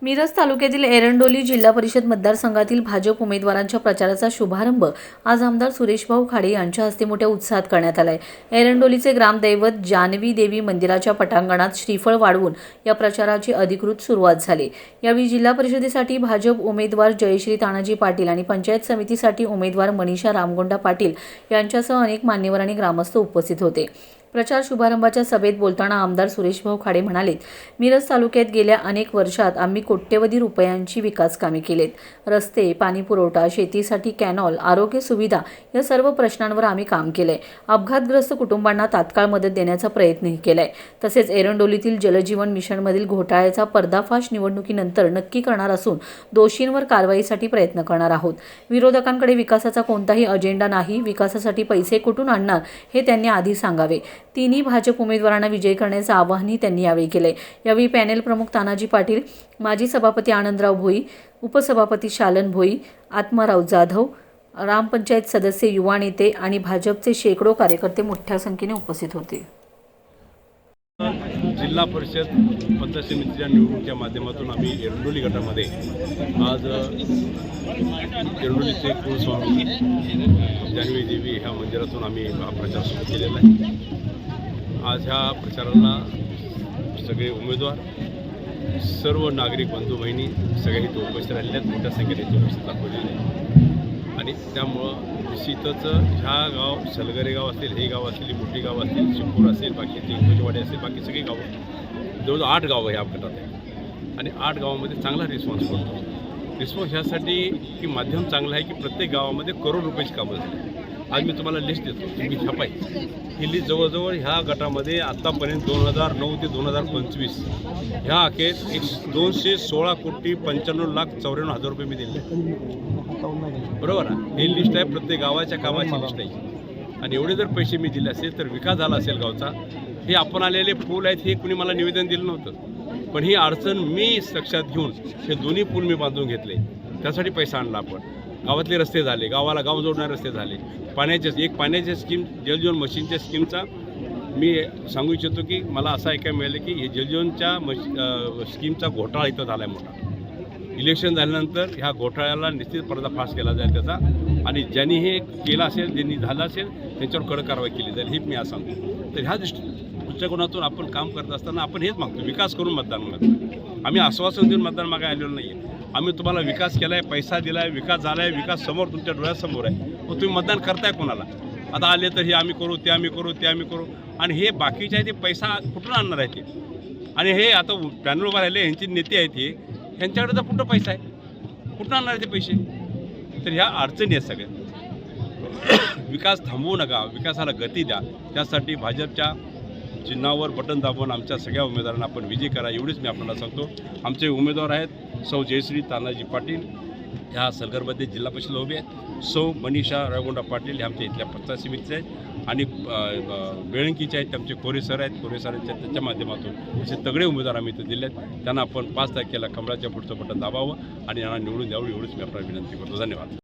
मिरज तालुक्यातील एरंडोली जिल्हा परिषद मतदारसंघातील भाजप उमेदवारांच्या प्रचाराचा शुभारंभ आज आमदार सुरेशभाऊ खाडे यांच्या हस्ते मोठ्या उत्साहात करण्यात आला आहे। एरंडोलीचे ग्रामदैवत जानवी देवी मंदिराच्या पटांगणात श्रीफळ वाढवून या प्रचाराची अधिकृत सुरुवात झाली। यावेळी जिल्हा परिषदेसाठी भाजप उमेदवार जयश्री तानाजी पाटील आणि पंचायत समितीसाठी उमेदवार मनीषा रामगोंडा पाटील यांच्यासह अनेक मान्यवर आणि ग्रामस्थ उपस्थित होते। प्रचार शुभारंभाच्या सभेत बोलताना आमदार सुरेशभाऊ खाडे म्हणाले, मिरज तालुक्यात गेल्या अनेक वर्षात आम्ही कोट्यवधी रुपयांची विकास कामे केलेत। रस्ते, पाणी पुरवठा, शेतीसाठी कॅनॉल, आरोग्य सुविधा या सर्व प्रश्नांवर आम्ही काम केलंय। अपघातग्रस्त कुटुंबांना तात्काळ मदत देण्याचा प्रयत्नही केलाय। तसेच एरंडोलीतील जलजीवन मिशनमधील घोटाळ्याचा पर्दाफाश निवडणुकीनंतर नक्की करणार असून दोषींवर कारवाईसाठी प्रयत्न करणार आहोत। विरोधकांकडे विकासाचा कोणताही अजेंडा नाही, विकासासाठी पैसे कुठून आणणार हे त्यांनी आधी सांगावे। तिन्ही भाजप उमेदवारांना विजयी करण्याचे आवाहनही त्यांनी यावेळी केले। यावेळी पॅनेल प्रमुख तानाजी पाटील, माजी सभापती आनंदराव भोई, उपसभापती शालन भोई, आत्माराव जाधव, ग्रामपंचायत सदस्य, युवा नेते आणि भाजपचे शेकडो कार्यकर्ते मोठ्या संख्येने उपस्थित होते। जिल्हा परिषद पंचायत समितीच्या निवडणुकीच्या माध्यमातून आम्ही एरंडोली गटामध्ये आज एरंडोलीचे कुलस्वामी जानवी देवी ह्या मंदिरातून आम्ही हा प्रचार सुरू केलेला आहे। आज ह्या प्रचाराला सगळे उमेदवार, सर्व नागरिक बंधू बहिणी सगळे इथे उपस्थित राहिलेले आहेत, मोठ्या संख्येने इथे उपस्थित दाखवलेले आहे। आणि त्यामुळं निश्चितच ह्या गाव, सलगरे गाव असेल, हे गाव असतील, मोठी गाव असतील, शिपूर असेल, बाकीचे इंग्रजवाडी असेल, बाकी सगळी गावं, जवळजवळ 8 गावं ह्या गटात आहेत। आणि 8 गावामध्ये चांगला रिस्पॉन्स पडतो। रिस्पॉन्स ह्यासाठी की माध्यम चांगलं आहे की प्रत्येक गावामध्ये करोड रुपयाची कामं झाली। आज मी तुम्हाला लिस्ट देतो, तुम्ही छापायची। ही लिस्ट जवळजवळ ह्या गटामध्ये आत्तापर्यंत 2009 ते 2025 ह्या अखेर 216,95,94,94,000 रुपये मी दिले, बरोबर आहे। ही लिस्ट आहे प्रत्येक गावाच्या कामाची लिस्ट आहे। आणि एवढे जर पैसे मी दिले असेल तर विकास झाला असेल गावचा। हे आपण आलेले पूल आहेत, हे कुणी मला निवेदन दिलं नव्हतं, पण ही अडचण मी लक्षात घेऊन हे दोन्ही पूल मी बांधून घेतले। त्यासाठी पैसा आणला आपण। गावातले रस्ते झाले, गावाला गाव जोडणारे रस्ते झाले, पाण्याच्या स्कीम, जलजीवन मशीनच्या स्कीमचा मी सांगू इच्छितो की मला असं ऐकायला मिळालं की हे जलजीवनच्या स्कीमचा घोटाळा इथं झाला आहे मोठा। इलेक्शन झाल्यानंतर ह्या घोटाळ्याला निश्चित पर्दाफाश केला जाईल त्याचा, आणि ज्यांनी हे केलं असेल, ज्यांनी झालं असेल त्यांच्यावर कडक कारवाई केली जाईल, हे मी आज सांगतो। तर ह्या दृष्टिकोनातून आपण काम करत असताना आपण हेच मागतो, विकास करून मतदान मागतो। आम्ही आश्वासन देऊन मतदान मागायला आलेलो नाही आहे। आम्ही तुम्हाला विकास केला आहे, पैसा दिला आहे, विकास झाला आहे, विकास समोर तुमच्या डोळ्यासमोर आहे, मग तुम्ही मतदान करताय कोणाला? आता आले तर हे आम्ही करू, ते आम्ही करू, ते आम्ही करू, आणि हे बाकीचे आहे ते पैसा कुठून आणणार आहे ते? आणि हे आता पॅनल उभा राहिले, यांचे नेते आहेत, हे ह्यांच्याकडे तर कुठं पैसा आहे, कुठून आणणार आहे ते पैसे? तर ह्या अडचणी आहेत सगळ्या। विकास थांबवू नका, विकासाला गती द्या। त्यासाठी भाजपच्या चिन्हावर बटन दाबून आमच्या सगळ्या उमेदवारांना आपण विजयी करा, एवढीच मी आपल्याला सांगतो। आमचे उमेदवार आहेत सौ जयश्री तानाजी पाटील, ह्या सलगरमध्ये जिल्हा परिषद उभे आहेत, सौ मनीषा रामगोंडा पाटील हे आमच्या इथल्या पंचायत समितीचे आहेत, आणि बेळंकीचे आहेत आमचे कोरे सर आहेत, कोरे सरांच्या त्याच्या माध्यमातून असे तगडे उमेदवार आम्ही इथं दिले आहेत। त्यांना आपण 5 तारखेला कमळाच्या पुढचं बटन दाबावं आणि यांना निवडून द्यावं, एवढीच मी आपल्याला विनंती करतो। धन्यवाद।